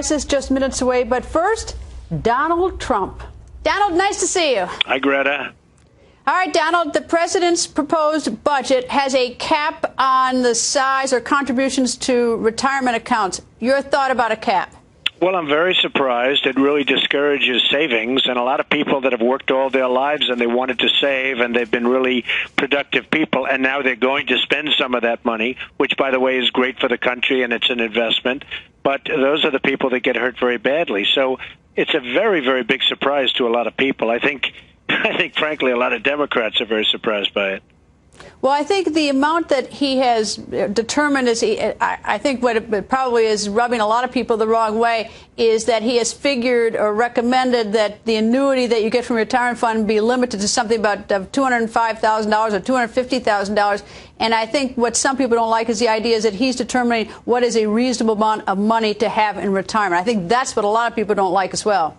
Crisis just minutes away, but first, Donald Trump. Donald, nice to see you. Hi, Greta. All right, Donald, the president's proposed budget has a cap on the size or contributions to retirement accounts. Your thought about a cap? Well, I'm very surprised. It really discourages savings, and a lot of people that have worked all their lives and they wanted to save, and they've been really productive people, and now they're going to spend some of that money, which, by the way, is great for the country, and it's an investment. But those are the people that get hurt very badly. So it's a very, very big surprise to a lot of people. I think, frankly, a lot of Democrats are very surprised by it. Well, I think the amount that he has determined is, I think what it probably is rubbing a lot of people the wrong way is that he has figured or recommended that the annuity that you get from your retirement fund be limited to something about $205,000 or $250,000. And I think what some people don't like is the idea is that he's determining what is a reasonable amount of money to have in retirement. I think that's what a lot of people don't like as well.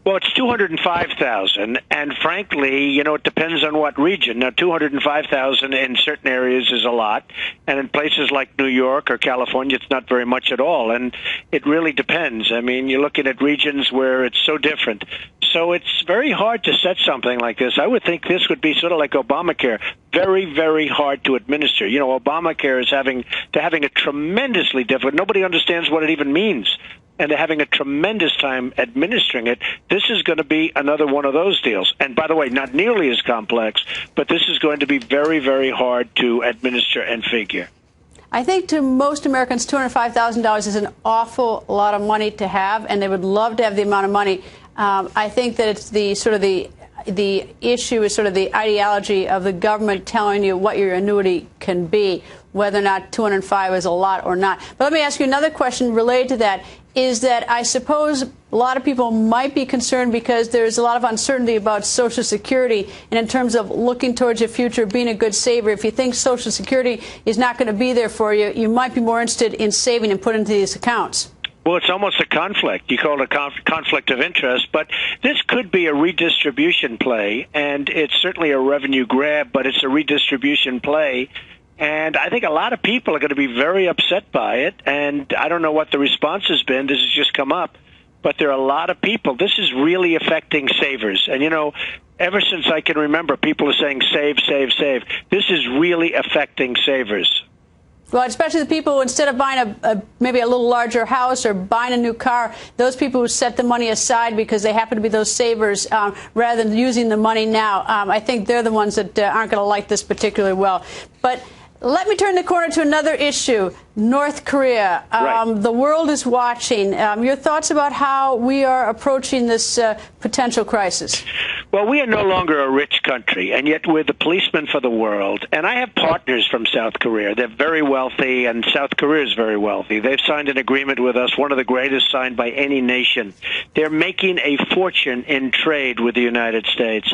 Well, it's $205,000, and frankly, it depends on what region. Now, $205,000 in certain areas is a lot, and in places like New York or California, it's not very much at all, and it really depends. I mean, you're looking at regions where it's so different. So it's very hard to set something like this. I would think this would be sort of like Obamacare, very, very hard to administer. Obamacare is having a tremendously difficult. Nobody understands what it even means. And they're having a tremendous time administering it. This is going to be another one of those deals. And by the way, not nearly as complex, but this is going to be very, very hard to administer and figure. I think to most Americans, $205,000 is an awful lot of money to have, and they would love to have the amount of money. I think that it's the issue is sort of the ideology of the government telling you what your annuity can be, whether or not 205 is a lot or not. But let me ask you another question related to that, is that I suppose a lot of people might be concerned because there's a lot of uncertainty about Social Security, and in terms of looking towards your future, being a good saver, if you think Social Security is not going to be there for you, you might be more interested in saving and putting into these accounts. Well, it's almost a conflict. You call it a conflict of interest, but this could be a redistribution play, and it's certainly a revenue grab, but it's a redistribution play. And I think a lot of people are going to be very upset by it, and I don't know what the response has been. This has just come up. But there are a lot of people. This is really affecting savers. And, ever since I can remember, people are saying save, save, save. This is really affecting savers. Well, especially the people who, instead of buying maybe a little larger house or buying a new car, those people who set the money aside because they happen to be those savers rather than using the money now, I think they're the ones that aren't going to like this particularly well. But let me turn the corner to another issue, North Korea. Right. The world is watching. Your thoughts about how we are approaching this potential crisis? Well, we are no longer a rich country, and yet we're the policeman for the world. And I have partners from South Korea. They're very wealthy, and South Korea is very wealthy. They've signed an agreement with us, one of the greatest signed by any nation. They're making a fortune in trade with the United States.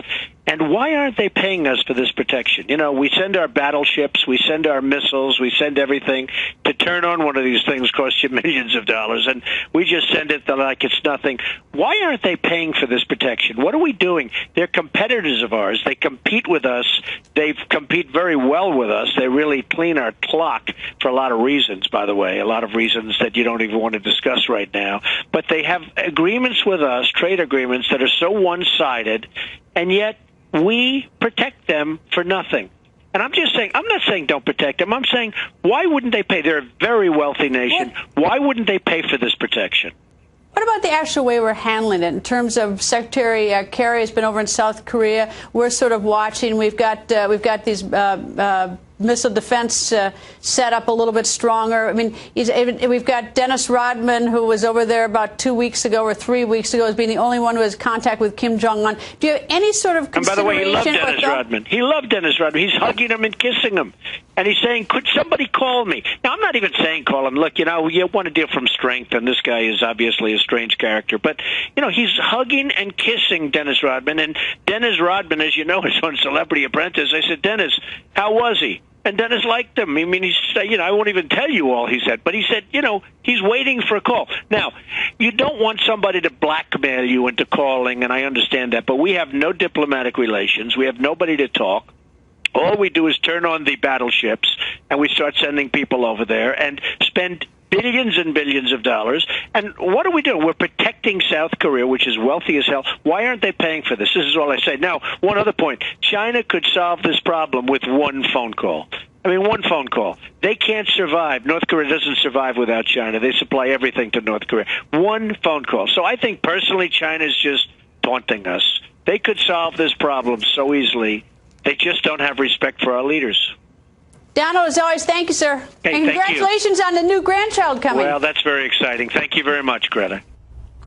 And why aren't they paying us for this protection? We send our battleships, we send our missiles, we send everything. To turn on one of these things costs you millions of dollars, and we just send it like it's nothing. Why aren't they paying for this protection? What are we doing? They're competitors of ours. They compete with us. They compete very well with us. They really clean our clock for a lot of reasons, by the way, a lot of reasons that you don't even want to discuss right now. But they have agreements with us, trade agreements, that are so one-sided, and yet we protect them for nothing. And I'm just saying, I'm not saying don't protect them. I'm saying, why wouldn't they pay? They're a very wealthy nation. Why wouldn't they pay for this protection? What about the actual way we're handling it in terms of Secretary Kerry has been over in South Korea? We're sort of watching. We've got these missile defense set up a little bit stronger. I mean, we've got Dennis Rodman, who was over there about 2 weeks ago or 3 weeks ago, as being the only one who has contact with Kim Jong-un. Do you have any sort of consideration? And by the way, he loved Dennis Rodman. He loved Dennis Rodman. He's hugging him and kissing him. And he's saying, could somebody call me? Now, I'm not even saying call him. Look, you want to deal from strength, and this guy is obviously a strange character. But, he's hugging and kissing Dennis Rodman. And Dennis Rodman, as you know, is on Celebrity Apprentice. I said, Dennis, how was he? And Dennis liked him. I mean, I won't even tell you all he said, but he said, he's waiting for a call. Now, you don't want somebody to blackmail you into calling, and I understand that, but we have no diplomatic relations. We have nobody to talk. All we do is turn on the battleships, and we start sending people over there and spend billions and billions of dollars. And what are we doing? We're protecting South Korea, which is wealthy as hell. Why aren't they paying for this? This is all I say. Now, one other point. China could solve this problem with one phone call. I mean, one phone call. They can't survive. North Korea doesn't survive without China. They supply everything to North Korea. One phone call. So I think, personally, China's just taunting us. They could solve this problem so easily. They just don't have respect for our leaders. Donald, as always, thank you, sir. Hey, and congratulations on the new grandchild coming. Well, that's very exciting. Thank you very much, Greta.